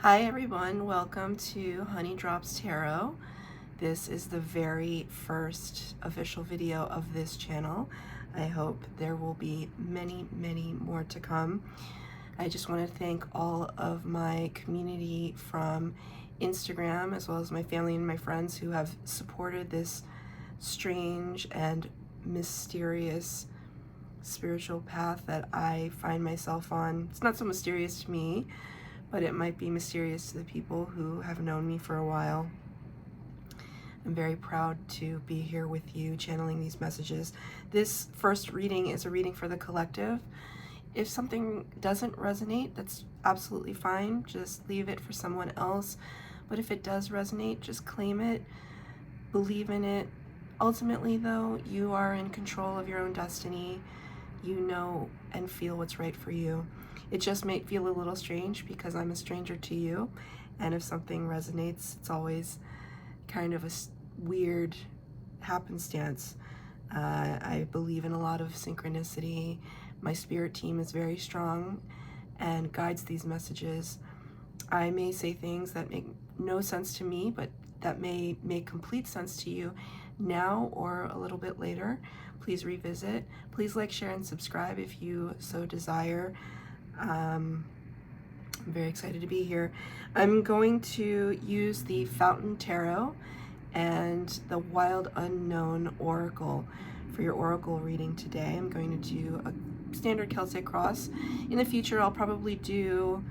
Hi everyone, welcome to Honey Drops Tarot. This is the very first official video of this channel. I hope there will be many more to come. I just want to thank all of my community from Instagram, as well as my family and my friends who have supported this strange and mysterious spiritual path that I find myself on. It's not so mysterious to me, but it might be mysterious to the people who have known me for a while. I'm very proud to be here with you channeling these messages. This first reading is a reading for the collective. If something doesn't resonate, that's absolutely fine. Just leave it for someone else. But if it does resonate, just claim it, believe in it. Ultimately, though, you are in control of your own destiny. You know and feel what's right for you. It just may feel a little strange because I'm a stranger to you, and if something resonates, it's always kind of a weird happenstance. I believe in a lot of synchronicity. My spirit team is very strong and guides these messages. I may say things that make no sense to me, but that may make complete sense to you now or a little bit later. Please revisit. Please like, share, and subscribe if you so desire. I'm very excited to be here. I'm going to use the Fountain Tarot and the Wild Unknown Oracle for your oracle reading today. I'm going to do a standard Celtic cross. In the future, I'll probably do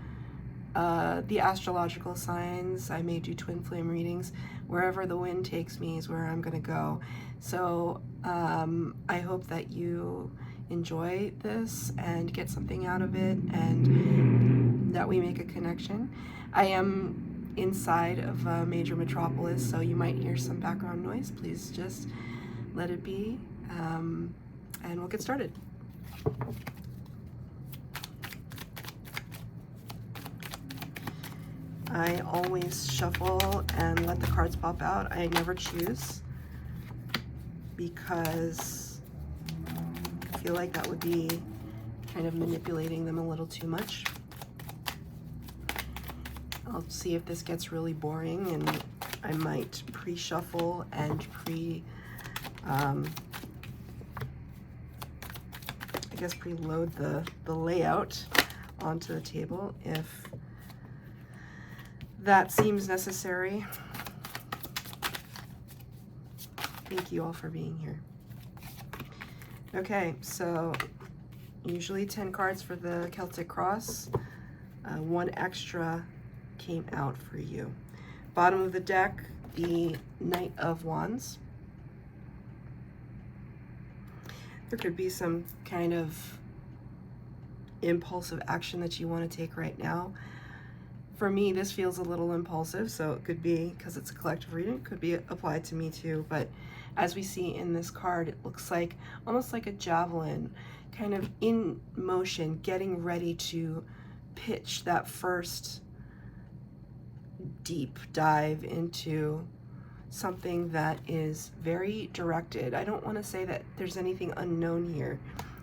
the astrological signs. I may do twin flame readings. Wherever the wind takes me is where I'm going to go. So I hope that you enjoy this and get something out of it, and that we make a connection. I am inside of a major metropolis, so you might hear some background noise. Please just let it be, and we'll get started. I always shuffle and let the cards pop out. I never choose because I feel like that would be kind of manipulating them a little too much. I'll see if this gets really boring, and I might pre-shuffle and preload the layout onto the table if that seems necessary. Thank you all for being here. Okay, so usually 10 cards for the Celtic cross. One extra came out for you. Bottom of the deck, the Knight of Wands. There could be some kind of impulsive action that you want to take right now. For me, this feels a little impulsive, so it could be, because it's a collective reading, it could be applied to me too. But as we see in this card, it looks like almost like a javelin, kind of in motion, getting ready to pitch that first deep dive into something that is very directed. I don't want to say that there's anything unknown here.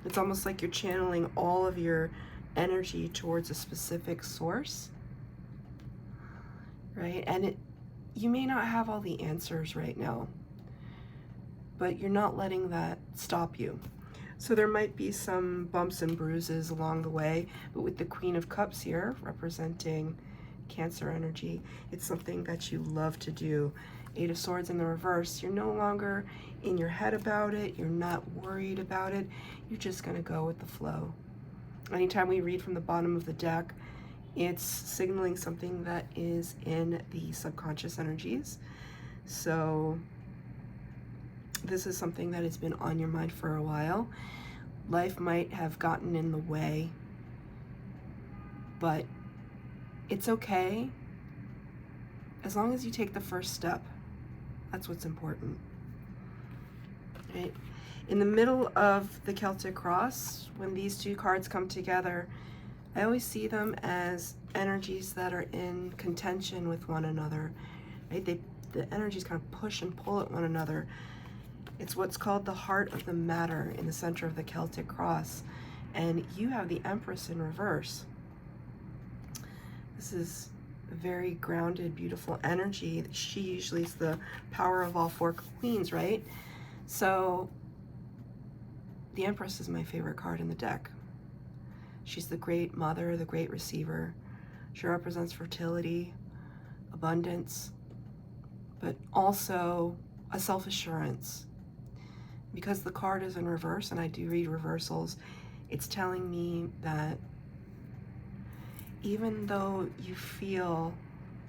It's almost like you're channeling all of your energy towards a specific source, right? And you may not have all the answers right now, but you're not letting that stop you. So there might be some bumps and bruises along the way, but with the Queen of Cups here representing Cancer energy, it's something that you love to do. Eight of Swords in the reverse, you're no longer in your head about it, you're not worried about it, you're just going to go with the flow. Anytime we read from the bottom of the deck, it's signaling something that is in the subconscious energies. So this is something that has been on your mind for a while. Life might have gotten in the way, but it's okay as long as you take the first step. That's what's important, right? In the middle of the Celtic cross, when these two cards come together, I always see them as energies that are in contention with one another, right? The energies kind of push and pull at one another. It's what's called the heart of the matter in the center of the Celtic cross. And you have the Empress in reverse. This is a very grounded, beautiful energy. She usually is the power of all four queens, right? So the Empress is my favorite card in the deck. She's the great mother, the great receiver. She represents fertility, abundance, but also a self-assurance. Because the card is in reverse, and I do read reversals, it's telling me that even though you feel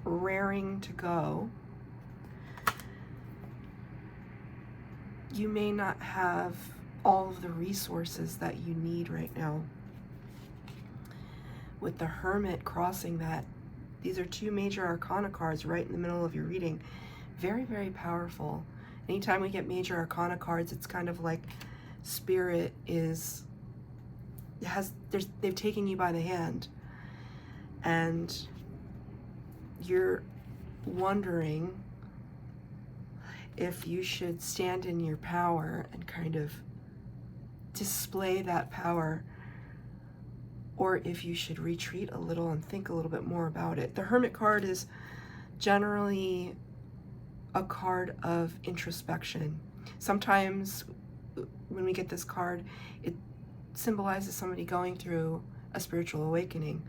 raring to go, you may not have all of the resources that you need right now. With the Hermit crossing that, these are two major arcana cards right in the middle of your reading. Very, very powerful. Anytime we get major arcana cards, it's kind of like Spirit they've taken you by the hand, and you're wondering if you should stand in your power and kind of display that power, or if you should retreat a little and think a little bit more about it. The Hermit card is generally a card of introspection. Sometimes when we get this card, it symbolizes somebody going through a spiritual awakening.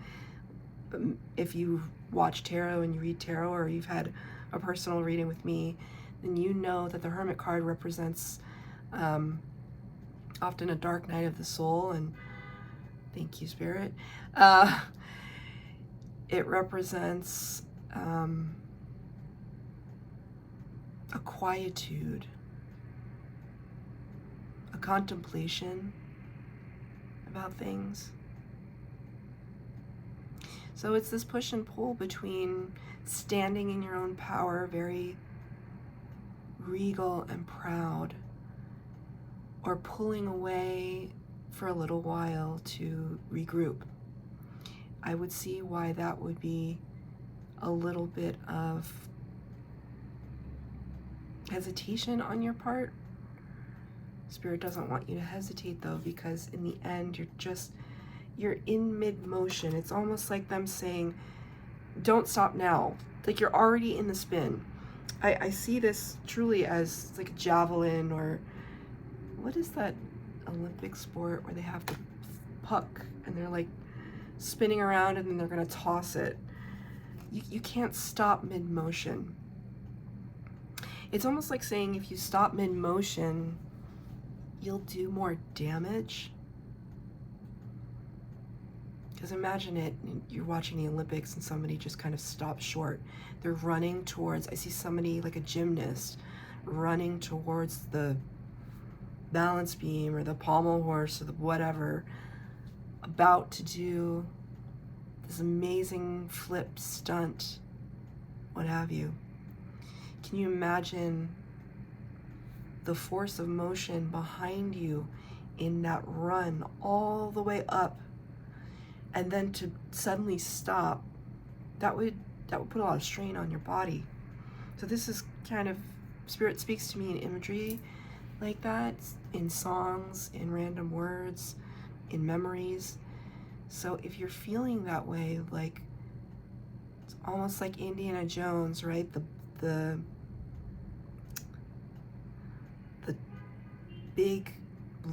If you watch tarot and you read tarot, or you've had a personal reading with me, then you know that the Hermit card represents often a dark night of the soul, and thank you, Spirit. It represents a quietude, a contemplation about things. So it's this push and pull between standing in your own power, very regal and proud, or pulling away for a little while to regroup. I would see why that would be a little bit of hesitation on your part. Spirit doesn't want you to hesitate though, because in the end you're in mid-motion. It's almost like them saying, don't stop now. Like you're already in the spin. I see this truly as like a javelin, or what is that Olympic sport where they have the puck and they're like spinning around and then they're gonna toss it. You can't stop mid-motion. It's almost like saying if you stop mid-motion, you'll do more damage. Because imagine it, you're watching the Olympics and somebody just kind of stops short. They're running towards, I see somebody like a gymnast running towards the balance beam or the pommel horse or the whatever, about to do this amazing flip stunt, what have you. Can you imagine the force of motion behind you in that run all the way up, and then to suddenly stop? That would put a lot of strain on your body. So this is kind of, Spirit speaks to me in imagery like that, in songs, in random words, in memories. So if you're feeling that way, like it's almost like Indiana Jones, right? The big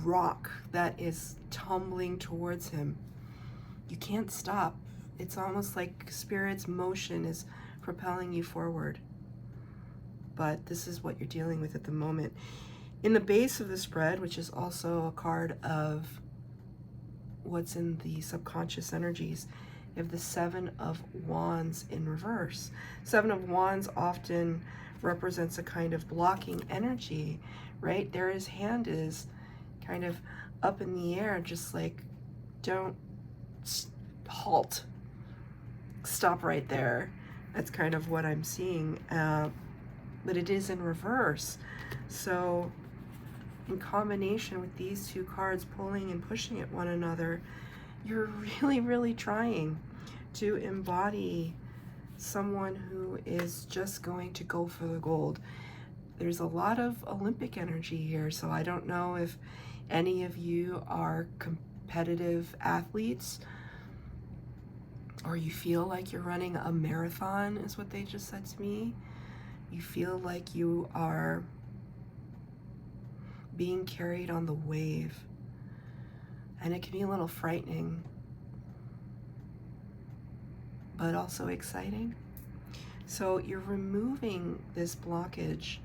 rock that is tumbling towards him. You can't stop. It's almost like Spirit's motion is propelling you forward. But this is what you're dealing with at the moment. In the base of the spread, which is also a card of what's in the subconscious energies, you have the Seven of Wands in reverse. Seven of Wands often represents a kind of blocking energy, right? There his hand is kind of up in the air, just like, don't halt, stop right there. That's kind of what I'm seeing, but it is in reverse. So in combination with these two cards pulling and pushing at one another, you're really, really trying to embody someone who is just going to go for the gold. There's a lot of Olympic energy here, so I don't know if any of you are competitive athletes. or you feel like you're running a marathon, is what they just said to me. You feel like you are being carried on the wave, and it can be a little frightening, but also exciting. So you're removing this blockage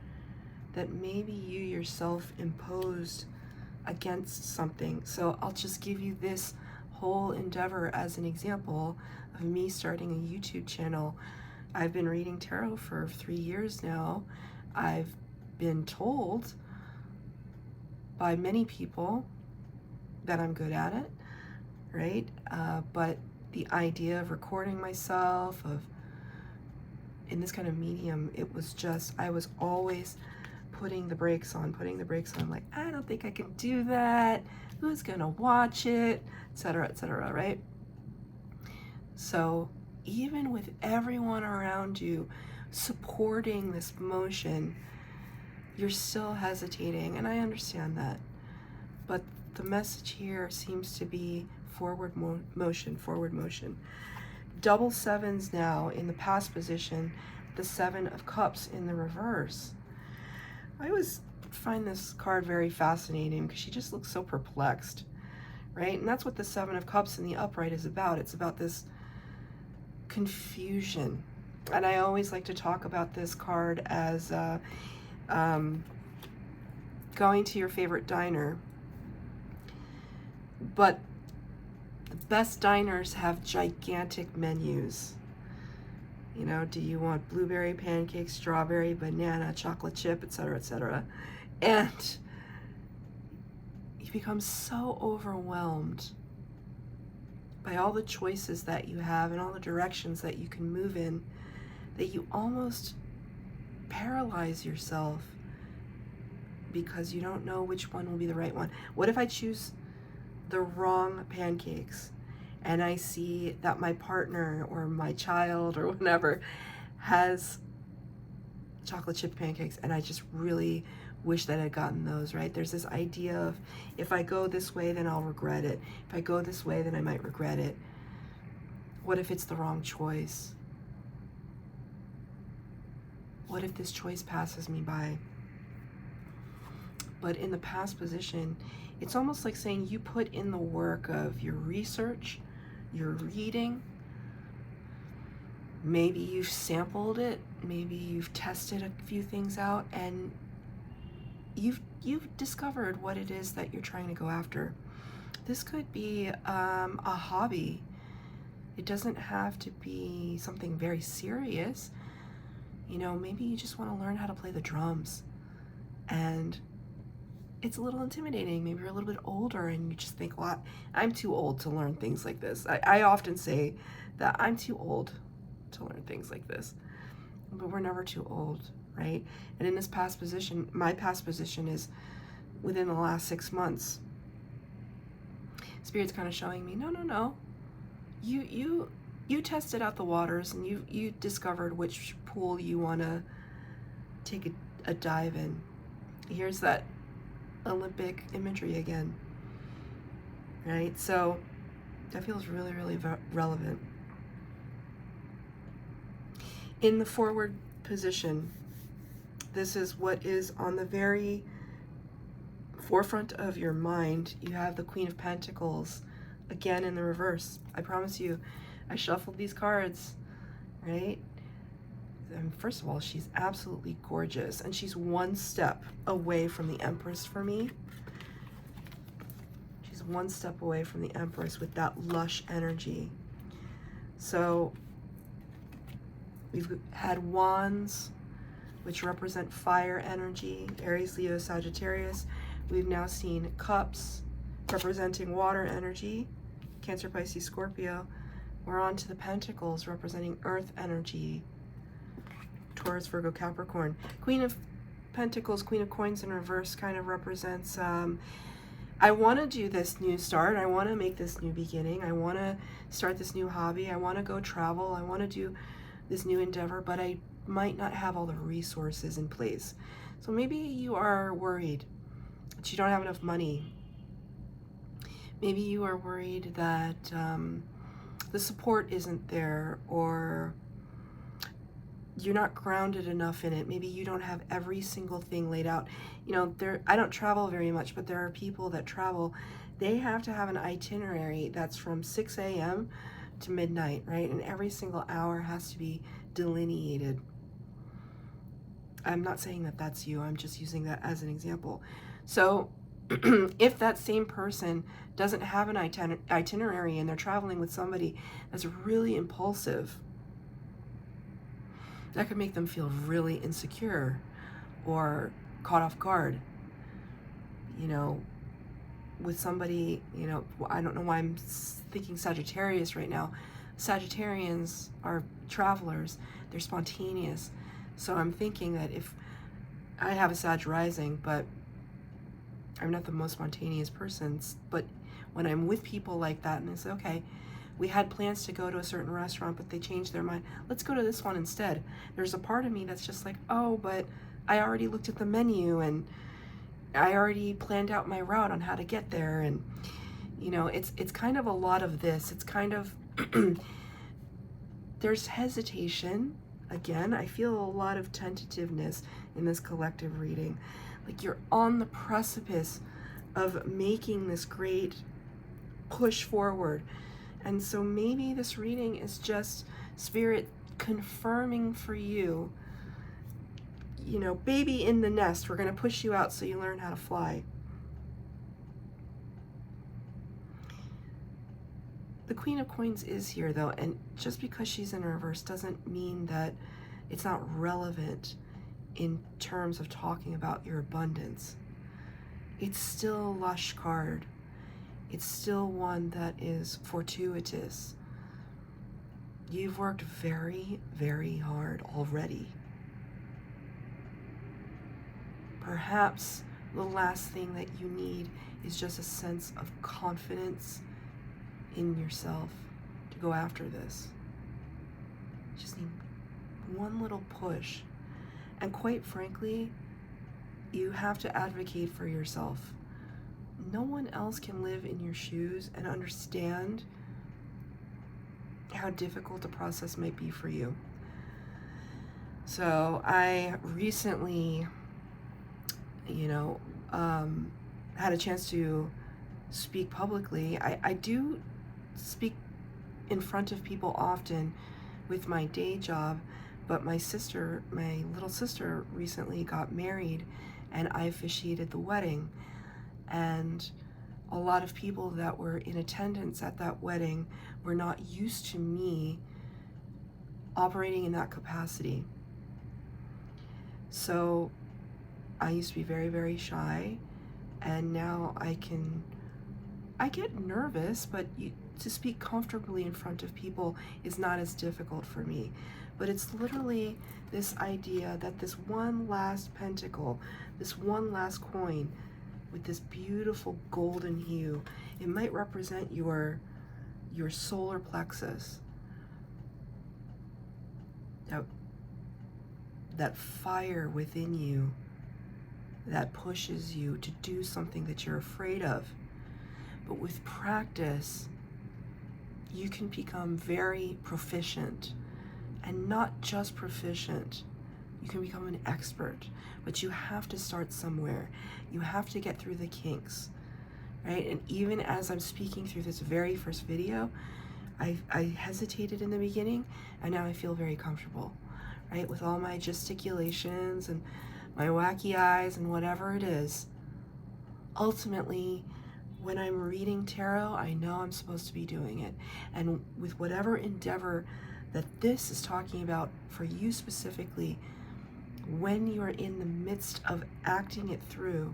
that maybe you yourself imposed against something. So I'll just give you this whole endeavor as an example of me starting a YouTube channel. I've been reading tarot for 3 years now. I've been told by many people that I'm good at it, right? But the idea of recording myself, of in this kind of medium, it was just, I was always putting the brakes on, like, I don't think I can do that. Who's gonna watch it, etc., right? So even with everyone around you supporting this motion, you're still hesitating, and I understand that. But the message here seems to be forward motion, forward motion. Double sevens now in the past position, the 7 of Cups in the reverse. I always find this card very fascinating because she just looks so perplexed, right? And that's what the 7 of Cups in the upright is about. It's about this confusion. And I always like to talk about this card as going to your favorite diner. But the best diners have gigantic menus. You know, do you want blueberry pancakes, strawberry, banana, chocolate chip, etc., etc.? And you become so overwhelmed by all the choices that you have and all the directions that you can move in that you almost paralyze yourself because you don't know which one will be the right one. What if I choose the wrong pancakes and I see that my partner or my child or whatever has chocolate chip pancakes and I just really wish that I'd gotten those, right? There's this idea of, if I go this way, then I'll regret it. If I go this way, then I might regret it. What if it's the wrong choice? What if this choice passes me by? But in the past position, it's almost like saying you put in the work of your research, your reading. Maybe you've sampled it, maybe you've tested a few things out, and you've discovered what it is that you're trying to go after. This could be a hobby. It doesn't have to be something very serious. You know, maybe you just want to learn how to play the drums, and it's a little intimidating. Maybe you're a little bit older and you just think, well, I'm too old to learn things like this. I often say that I'm too old to learn things like this, but we're never too old, right? And in this past position, my past position is within the last 6 months. Spirit's kind of showing me, no. You tested out the waters and you discovered which pool you want to take a dive in. Here's that Olympic imagery again, right? So that feels really, really relevant. In the forward position, this is what is on the very forefront of your mind. You have the Queen of Pentacles again in the reverse. I promise you, I shuffled these cards, right? And first of all, she's absolutely gorgeous, and she's one step away from the Empress for me. She's one step away from the Empress with that lush energy. So we've had wands, which represent fire energy, Aries, Leo, Sagittarius. We've now seen cups representing water energy, Cancer, Pisces, Scorpio. We're on to the Pentacles representing earth energy, Taurus, Virgo, Capricorn. Queen of Pentacles, Queen of Coins in reverse kind of represents, I want to do this new start. I want to make this new beginning. I want to start this new hobby. I want to go travel. I want to do this new endeavor, but I might not have all the resources in place. So maybe you are worried that you don't have enough money. Maybe you are worried that the support isn't there, or you're not grounded enough in it. Maybe you don't have every single thing laid out. You know, I don't travel very much, but there are people that travel. They have to have an itinerary that's from 6 a.m. to midnight, right? And every single hour has to be delineated. I'm not saying that that's you. I'm just using that as an example. So if that same person doesn't have an itinerary and they're traveling with somebody that's really impulsive, that could make them feel really insecure or caught off guard. You know, with somebody, you know, I don't know why I'm thinking Sagittarius right now. Sagittarians are travelers. They're spontaneous. So I'm thinking that if I have a Sag rising, but I'm not the most spontaneous person, but when I'm with people like that and they say, okay, we had plans to go to a certain restaurant, but they changed their mind, let's go to this one instead. There's a part of me that's just like, oh, but I already looked at the menu and I already planned out my route on how to get there. And, you know, it's kind of a lot of this. It's kind of, there's hesitation. Again, I feel a lot of tentativeness in this collective reading. Like you're on the precipice of making this great push forward. And so maybe this reading is just Spirit confirming for you, you know, baby in the nest, we're going to push you out so you learn how to fly. The Queen of Coins is here though, and just because she's in reverse doesn't mean that it's not relevant in terms of talking about your abundance. It's still a lush card. It's still one that is fortuitous. You've worked very, very hard already. Perhaps the last thing that you need is just a sense of confidence in yourself to go after this. You just need one little push. And quite frankly, you have to advocate for yourself. No one else can live in your shoes and understand how difficult the process might be for you. So I recently, you know, had a chance to speak publicly. I do speak in front of people often with my day job, but my little sister recently got married and I officiated the wedding. And a lot of people that were in attendance at that wedding were not used to me operating in that capacity. So I used to be very, very shy, and now I get nervous, but to speak comfortably in front of people is not as difficult for me. But it's literally this idea that this one last pentacle, this one last coin with this beautiful golden hue, it might represent your solar plexus. That fire within you that pushes you to do something that you're afraid of. But with practice, you can become very proficient, and not just proficient. You can become an expert, but you have to start somewhere. You have to get through the kinks, right? And even as I'm speaking through this very first video, I hesitated in the beginning, and now I feel very comfortable, right? With all my gesticulations and my wacky eyes and whatever it is. Ultimately, when I'm reading tarot, I know I'm supposed to be doing it. And with whatever endeavor that this is talking about for you specifically, when you are in the midst of acting it through,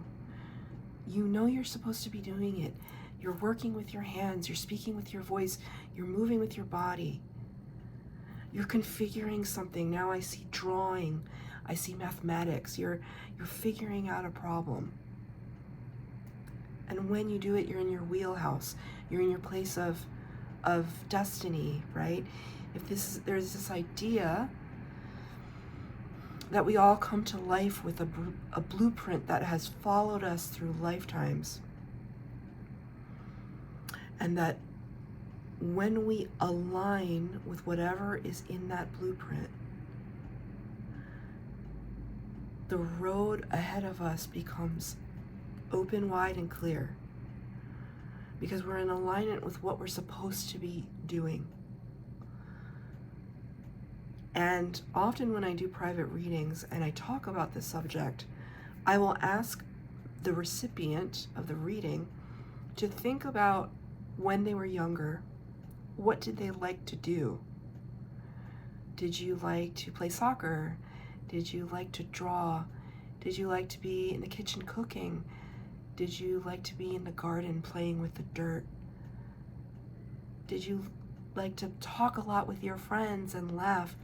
you know you're supposed to be doing it. You're working with your hands, you're speaking with your voice, you're moving with your body. You're configuring something. Now I see drawing, I see mathematics. You're figuring out a problem. And when you do it, you're in your wheelhouse. You're in your place of destiny, right? There's this idea that we all come to life with a blueprint that has followed us through lifetimes. And that when we align with whatever is in that blueprint, the road ahead of us becomes open, wide, and clear, because we're in alignment with what we're supposed to be doing. And often when I do private readings and I talk about this subject, I will ask the recipient of the reading to think about when they were younger, what did they like to do? Did you like to play soccer? Did you like to draw? Did you like to be in the kitchen cooking? Did you like to be in the garden playing with the dirt? Did you like to talk a lot with your friends and laugh?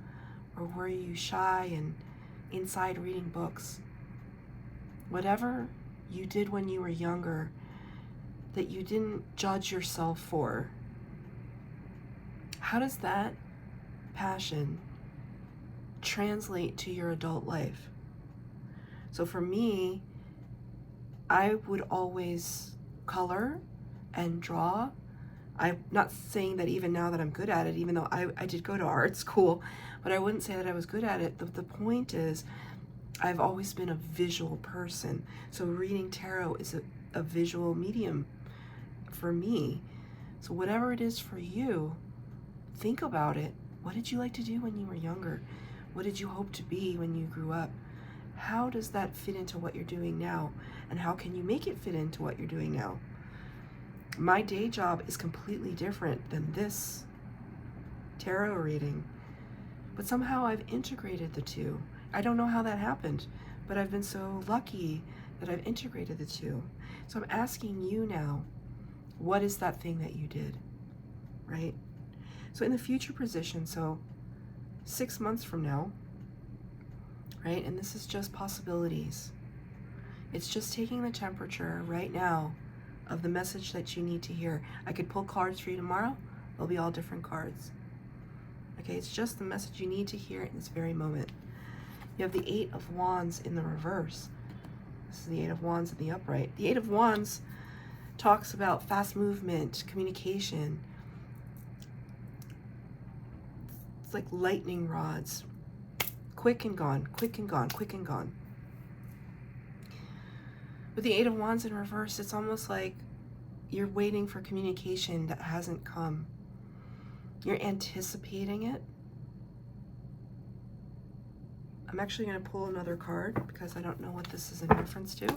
Or were you shy and inside reading books? Whatever you did when you were younger that you didn't judge yourself for, how does that passion translate to your adult life? So for me, I would always color and draw. I'm not saying that even now that I'm good at it, even though I did go to art school, but I wouldn't say that I was good at it. The point is, I've always been a visual person. So reading tarot is a visual medium for me. So whatever it is for you, think about it. What did you like to do when you were younger? What did you hope to be when you grew up? How does that fit into what you're doing now? And how can you make it fit into what you're doing now? My day job is completely different than this tarot reading, but somehow I've integrated the two. I don't know how that happened, but I've been so lucky that I've integrated the two. So I'm asking you now, what is that thing that you did, right? So in the future position, so 6 months from now, right? And this is just possibilities. It's just taking the temperature right now of the message that you need to hear. I could pull cards for you tomorrow. They'll be all different cards. Okay, it's just the message you need to hear in this very moment. You have the 8 of Wands in the reverse. This is the 8 of Wands in the upright. The 8 of Wands talks about fast movement, communication. It's like lightning rods. Quick and gone, quick and gone, quick and gone. With the 8 of Wands in reverse, it's almost like you're waiting for communication that hasn't come. You're anticipating it. I'm actually going to pull another card because I don't know what this is in reference to.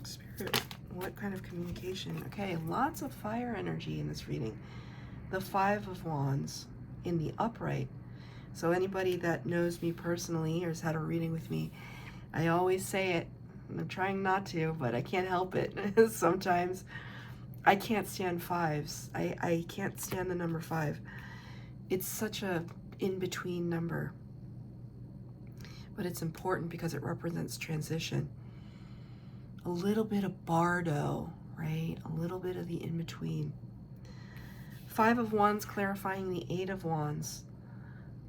Spirit, what kind of communication? Okay, lots of fire energy in this reading. The 5 of Wands in the upright. So anybody that knows me personally or has had a reading with me, I always say it. I'm trying not to, but I can't help it. Sometimes I can't stand 5s. I can't stand the number 5. It's such a in-between number. But it's important because it represents transition. A little bit of bardo, right? A little bit of the in-between. 5 of Wands clarifying the 8 of Wands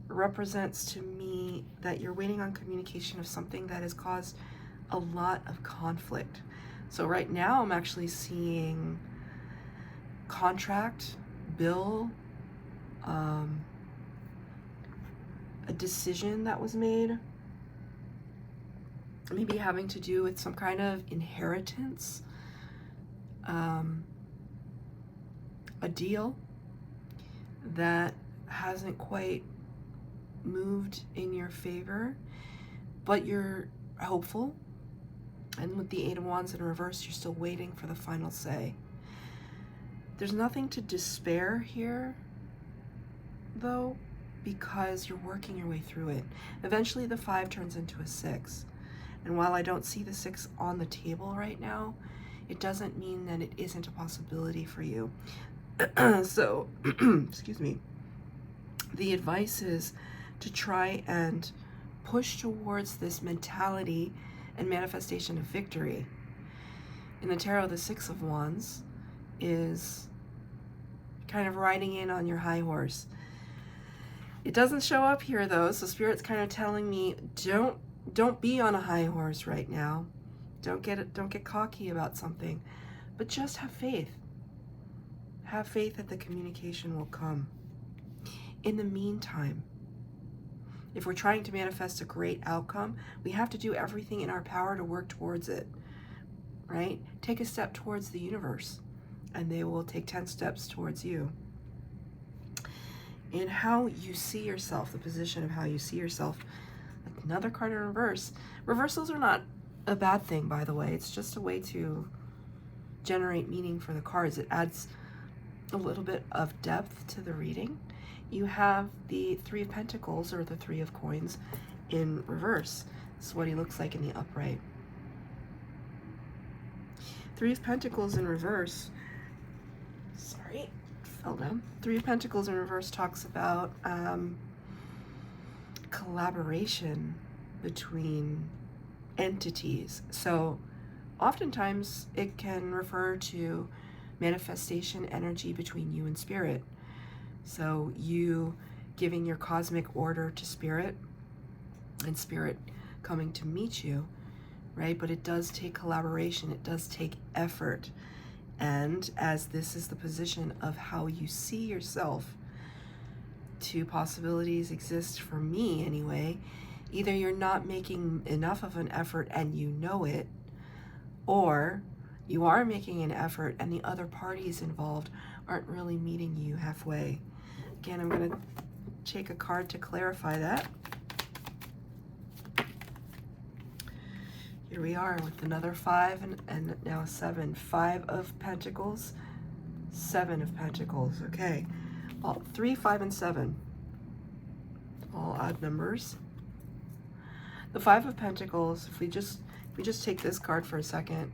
represents to me that you're waiting on communication of something that has caused a lot of conflict. So right now I'm actually seeing contract, bill, a decision that was made, maybe having to do with some kind of inheritance, a deal that hasn't quite moved in your favor, but you're hopeful. And with the 8 of Wands in reverse, you're still waiting for the final say. There's nothing to despair here, though, because you're working your way through it. Eventually the 5 turns into a 6. And while I don't see the 6 on the table right now, it doesn't mean that it isn't a possibility for you. So, excuse me, the advice is to try and push towards this mentality and manifestation of victory. In the tarot, the 6 of Wands is kind of riding in on your high horse. It doesn't show up here though, so Spirit's kind of telling me don't be on a high horse right now. Don't get cocky about something, but just have faith. have faith that the communication will come. In the meantime, if we're trying to manifest a great outcome, we have to do everything in our power to work towards it, right? Take a step towards the universe, and they will take 10 steps towards you. In how you see yourself, the position of how you see yourself, another card in reverse. Reversals are not a bad thing, by the way. It's just a way to generate meaning for the cards. It adds a little bit of depth to the reading. You have the Three of Pentacles, or the Three of Coins, in reverse. This is what he looks like in the upright. Three of Pentacles in reverse, sorry, fell down. Three of Pentacles in reverse talks about collaboration between entities. So oftentimes it can refer to manifestation energy between you and spirit. So you giving your cosmic order to spirit, and spirit coming to meet you, right? But it does take collaboration, it does take effort. And as this is the position of how you see yourself, two possibilities exist for me anyway. Either you're not making enough of an effort and you know it, or you are making an effort and the other parties involved aren't really meeting you halfway. Again, I'm going to take a card to clarify that. Here we are with another 5 and now a 7. 5 of Pentacles, 7 of Pentacles. Okay, all 3, 5, and 7. All odd numbers. The 5 of Pentacles, if we just take this card for a second,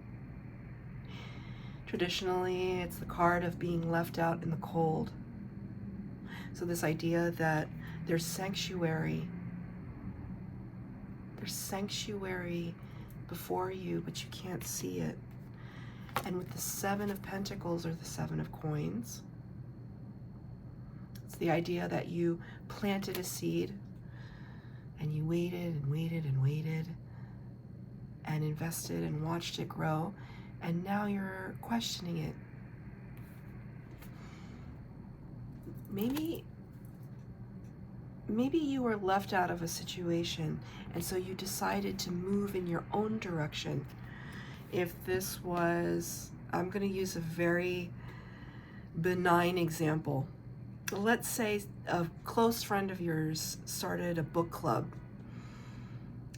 traditionally it's the card of being left out in the cold. So this idea that there's sanctuary before you, but you can't see it. And with the 7 of Pentacles, or the 7 of Coins, it's the idea that you planted a seed and you waited and waited and waited and invested and watched it grow, and now you're questioning it. Maybe you were left out of a situation, and so you decided to move in your own direction. If this was, I'm going to use a very benign example. Let's say a close friend of yours started a book club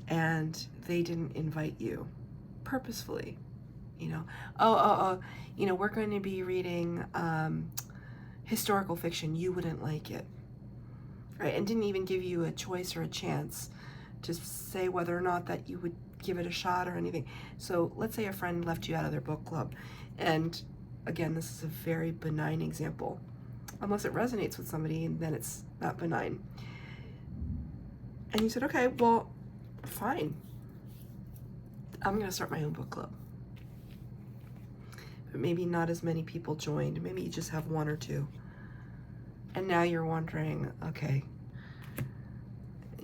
and they didn't invite you purposefully. You know, you know, we're going to be reading historical fiction. You wouldn't like it, right? And didn't even give you a choice or a chance to say whether or not that you would give it a shot or anything. So let's say a friend left you out of their book club. And again, this is a very benign example. Unless it resonates with somebody, and then it's not benign. And you said, okay, well, fine. I'm going to start my own book club. But maybe not as many people joined. Maybe you just have 1 or 2. And now you're wondering, okay,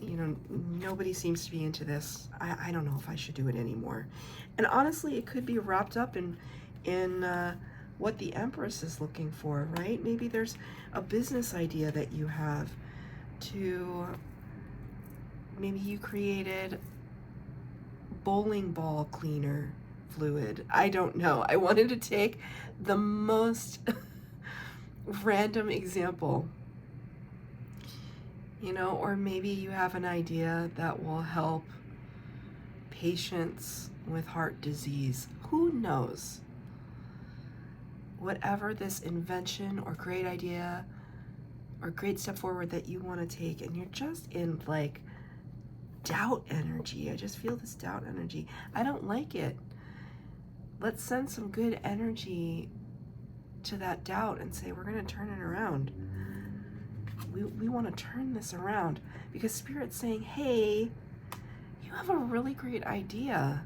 you know, nobody seems to be into this. I don't know if I should do it anymore. And honestly, it could be wrapped up in what the Empress is looking for, right? Maybe there's a business idea that you have to, maybe you created bowling ball cleaner fluid. I don't know. I wanted to take the most random example, you know, or maybe you have an idea that will help patients with heart disease. Who knows? Whatever this invention or great idea or great step forward that you want to take, and you're just in like doubt energy. I just feel this doubt energy. I don't like it. Let's send some good energy to that doubt and say, we're going to turn it around. We want to turn this around, because Spirit's saying, hey, you have a really great idea,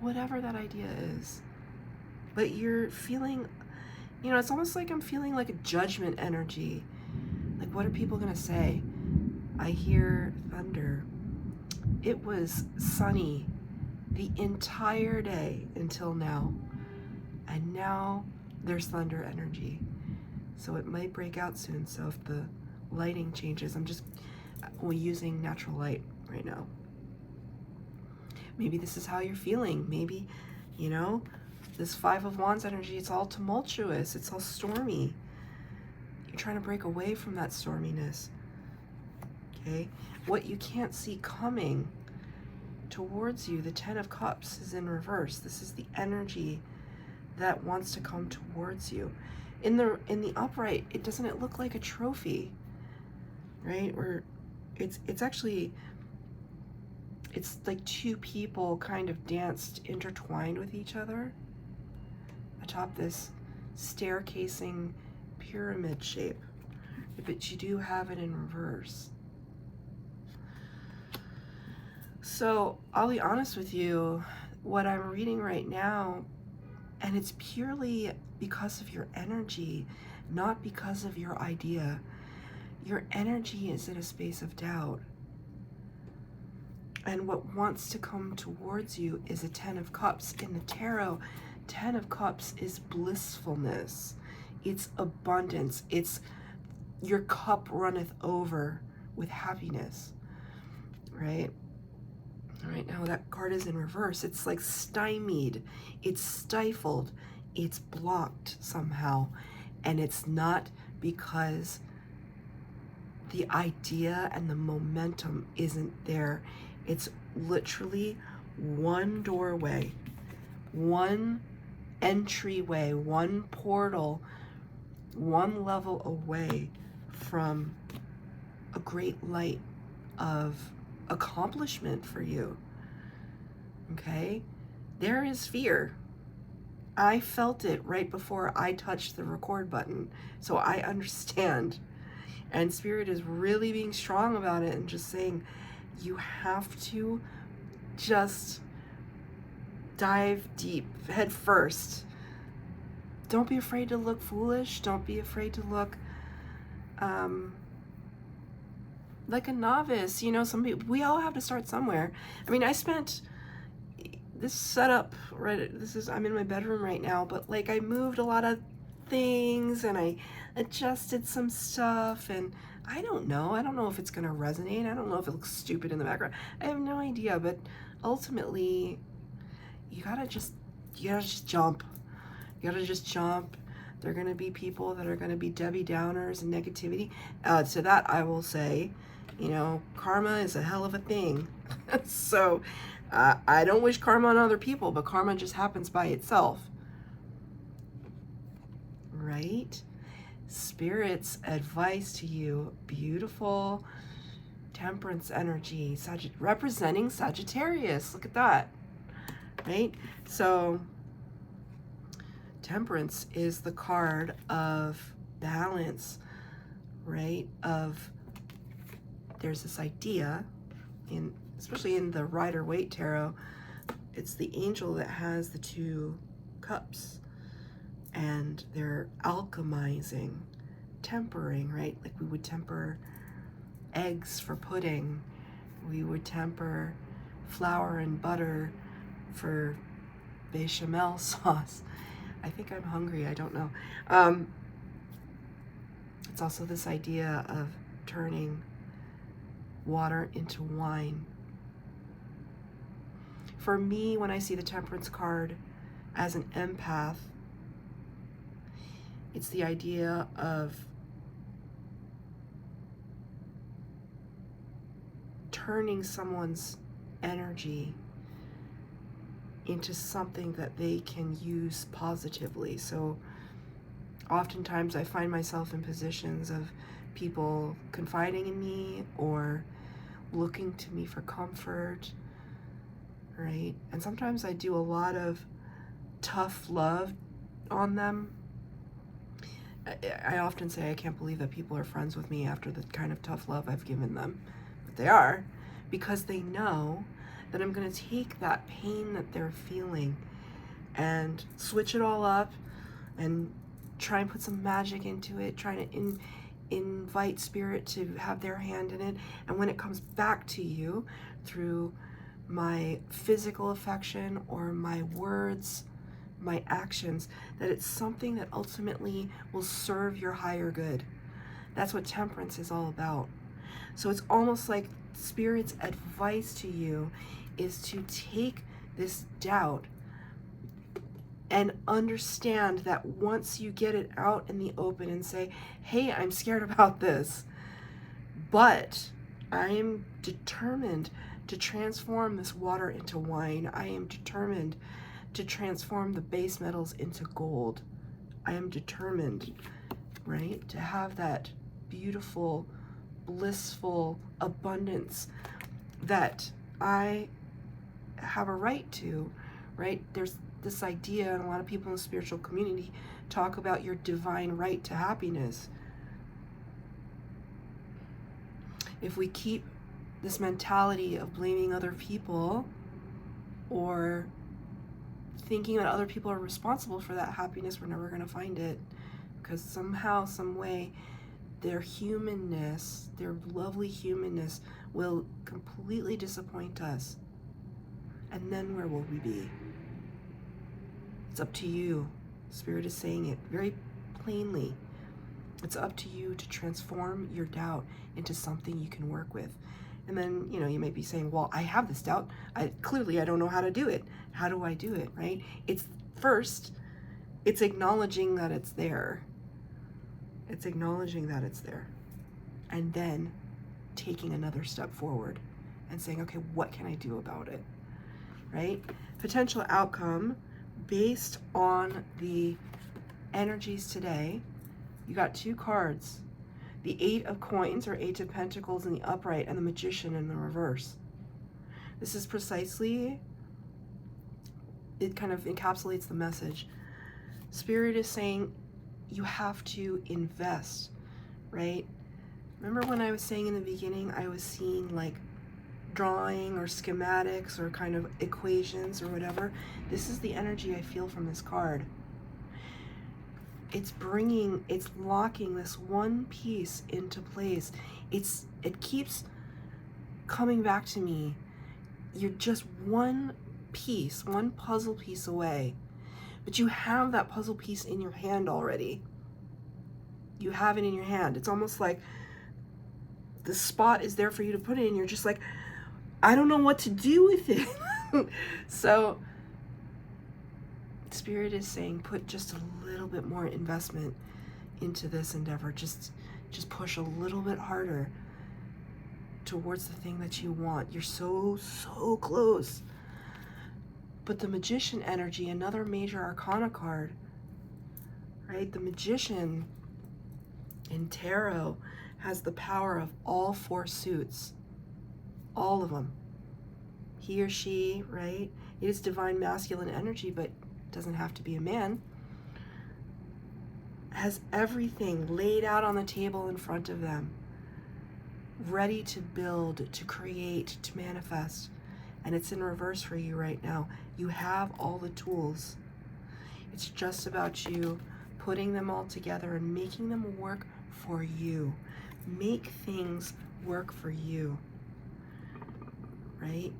whatever that idea is. But you're feeling, you know, it's almost like I'm feeling like a judgment energy. Like, what are people going to say? I hear thunder. It was sunny the entire day until now. And now They're slender energy, so it might break out soon. So if the lighting changes, I'm just using natural light right now. Maybe this is how you're feeling. Maybe, you know, this Five of Wands energy, it's all tumultuous, it's all stormy. You're trying to break away from that storminess. Okay? What you can't see coming towards you, the Ten of Cups is in reverse. This is the energy that wants to come towards you. In the upright, it look like a trophy, right? Or it's actually, it's like two people kind of danced intertwined with each other atop this staircasing pyramid shape, but you do have it in reverse. So I'll be honest with you, what I'm reading right now, and it's purely because of your energy, not because of your idea. Your energy is in a space of doubt. And what wants to come towards you is a Ten of Cups. In the tarot, Ten of Cups is blissfulness. It's abundance. It's your cup runneth over with happiness, right? Right now that card is in reverse. It's like stymied, it's stifled, it's blocked somehow. And it's not because the idea and the momentum isn't there. It's literally one doorway, one entryway, one portal, one level away from a great light of accomplishment for you. Okay? There is fear. I felt it right before I touched the record button, so I understand. And Spirit is really being strong about it and just saying, you have to just dive deep, head first. Don't be afraid to look foolish. Don't be afraid to look like a novice. You know, some people, we all have to start somewhere. I mean, I spent this setup, right? I'm in my bedroom right now, but like I moved a lot of things and I adjusted some stuff, and I don't know if it's going to resonate. I don't know if it looks stupid in the background. I have no idea, but ultimately you gotta just jump. You gotta just jump. There are going to be people that are going to be Debbie Downers and negativity. To that I will say, you know, karma is a hell of a thing. So I don't wish karma on other people, but karma just happens by itself. Right? Spirit's advice to you, beautiful Temperance energy, representing Sagittarius. Look at that. Right? So Temperance is the card of balance, right? There's this idea, especially in the Rider-Waite Tarot, it's the angel that has the two cups, and they're alchemizing, tempering, right? Like we would temper eggs for pudding. We would temper flour and butter for bechamel sauce. I think I'm hungry, I don't know. It's also this idea of turning water into wine. For me, when I see the Temperance card as an empath, it's the idea of turning someone's energy into something that they can use positively. So oftentimes I find myself in positions of people confiding in me or looking to me for comfort, right? And sometimes I do a lot of tough love on them. I often say I can't believe that people are friends with me after the kind of tough love I've given them. But they are, because they know that I'm going to take that pain that they're feeling and switch it all up and try and put some magic into it, try to invite Spirit to have their hand in it. And when it comes back to you through my physical affection or my words, my actions, that it's something that ultimately will serve your higher good. That's what temperance is all about. So it's almost like Spirit's advice to you is to take this doubt and understand that once you get it out in the open and say, hey, I'm scared about this, but I am determined to transform this water into wine. I am determined to transform the base metals into gold. I am determined, right, to have that beautiful, blissful abundance that I have a right to, right? There's this idea, and a lot of people in the spiritual community talk about your divine right to happiness. If we keep this mentality of blaming other people or thinking that other people are responsible for that happiness, we're never going to find it, because somehow, some way, their humanness, their lovely humanness, will completely disappoint us. And then where will we be? It's up to you. Spirit is saying it very plainly. It's up to you to transform your doubt into something you can work with. And then, you know, you might be saying, well, I have this doubt. Clearly, I don't know how to do it. How do I do it, right? It's acknowledging that it's there. It's acknowledging that it's there. And then taking another step forward and saying, okay, what can I do about it, right? Potential outcome based on the energies today. You got two cards. The Eight of Coins, or Eight of Pentacles in the upright, and the Magician in the reverse. This is precisely, it kind of encapsulates the message. Spirit is saying you have to invest, right? Remember when I was saying in the beginning, I was seeing like drawing or schematics or kind of equations or whatever? This is the energy I feel from this card. It's locking this one piece into place. It keeps coming back to me. You're just one piece, one puzzle piece away, but you have that puzzle piece in your hand already. You have it in your hand. It's almost like the spot is there for you to put it in. You're just like, I don't know what to do with it. So Spirit is saying, put just a little bit more investment into this endeavor. Just push a little bit harder towards the thing that you want. You're so close. But the Magician energy, another major arcana card, right? The Magician in tarot has the power of all four suits. All of them. He or she, right? It is divine masculine energy, but doesn't have to be a man, has everything laid out on the table in front of them, ready to build, to create, to manifest. And it's in reverse for you right now. You have all the tools. It's just about you putting them all together and making them work for you. Make things work for you, right?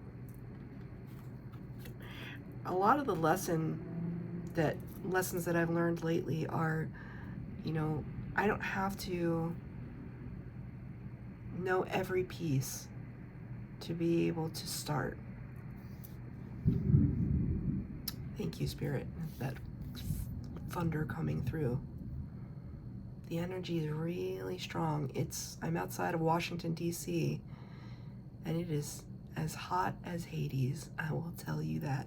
A lot of the lessons that I've learned lately are, you know, I don't have to know every piece to be able to start. Thank you, Spirit. That thunder coming through. The energy is really strong. I'm outside of Washington, D.C., and it is as hot as Hades. I will tell you that.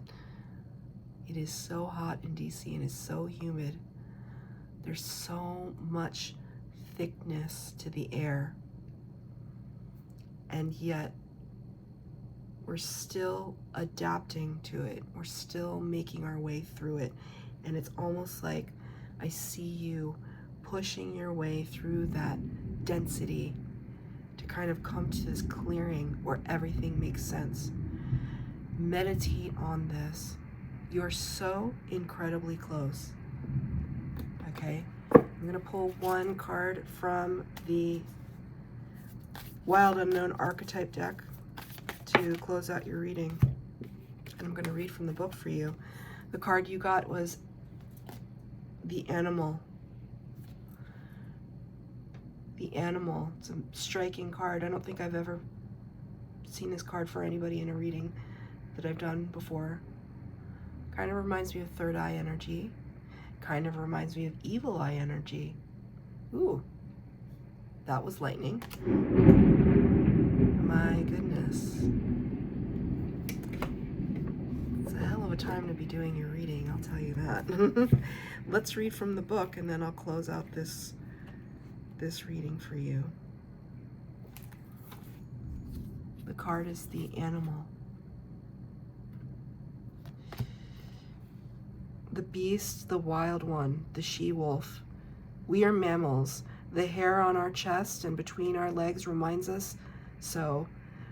It is so hot in DC and it's so humid. There's so much thickness to the air. And yet, we're still adapting to it. We're still making our way through it. And it's almost like I see you pushing your way through that density to kind of come to this clearing where everything makes sense. Meditate on this. You're so incredibly close. Okay, I'm gonna pull one card from the Wild Unknown Archetype deck to close out your reading. And I'm gonna read from the book for you. The card you got was the animal. The animal. It's a striking card. I don't think I've ever seen this card for anybody in a reading that I've done before. Kind of reminds me of third eye energy. Kind of reminds me of evil eye energy. Ooh, that was lightning. My goodness. It's a hell of a time to be doing your reading, I'll tell you that. Let's read from the book and then I'll close out this reading for you. The card is the animal. The beast, the wild one, the she-wolf. We are mammals. The hair on our chest and between our legs reminds us so.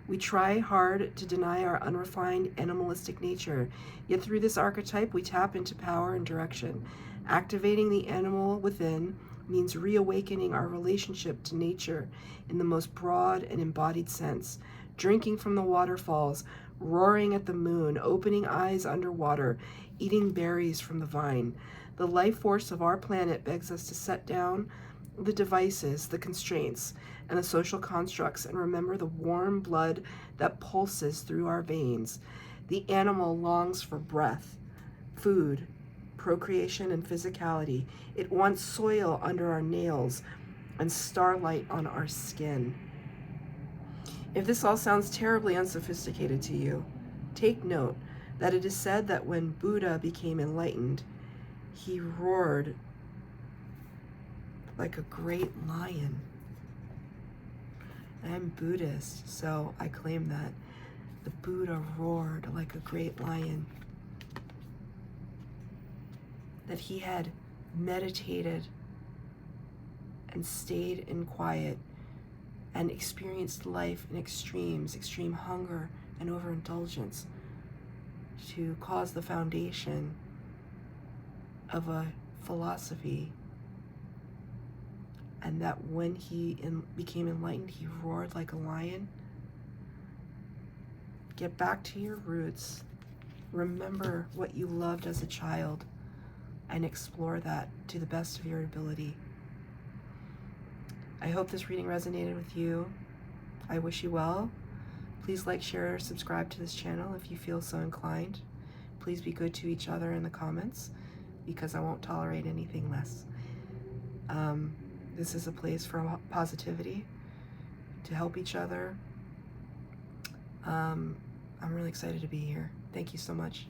We try hard to deny our unrefined animalistic nature, yet through this archetype we tap into power and direction. Activating the animal within means reawakening our relationship to nature in the most broad and embodied sense. Drinking from the waterfalls, roaring at the moon, opening eyes underwater, eating berries from the vine. The life force of our planet begs us to set down the devices, the constraints, and the social constructs, and remember the warm blood that pulses through our veins. The animal longs for breath, food, procreation, and physicality. It wants soil under our nails and starlight on our skin. If this all sounds terribly unsophisticated to you, take note that it is said that when Buddha became enlightened, he roared like a great lion. I'm Buddhist, so I claim that. The Buddha roared like a great lion. That he had meditated and stayed in quiet and experienced life in extremes, extreme hunger and overindulgence, to cause the foundation of a philosophy, and that when he became enlightened, he roared like a lion. Get back to your roots. Remember what you loved as a child and explore that to the best of your ability. I hope this reading resonated with you. I wish you well. Please like, share, or subscribe to this channel if you feel so inclined. Please be good to each other in the comments, because I won't tolerate anything less. This is a place for positivity, to help each other. I'm really excited to be here. Thank you so much.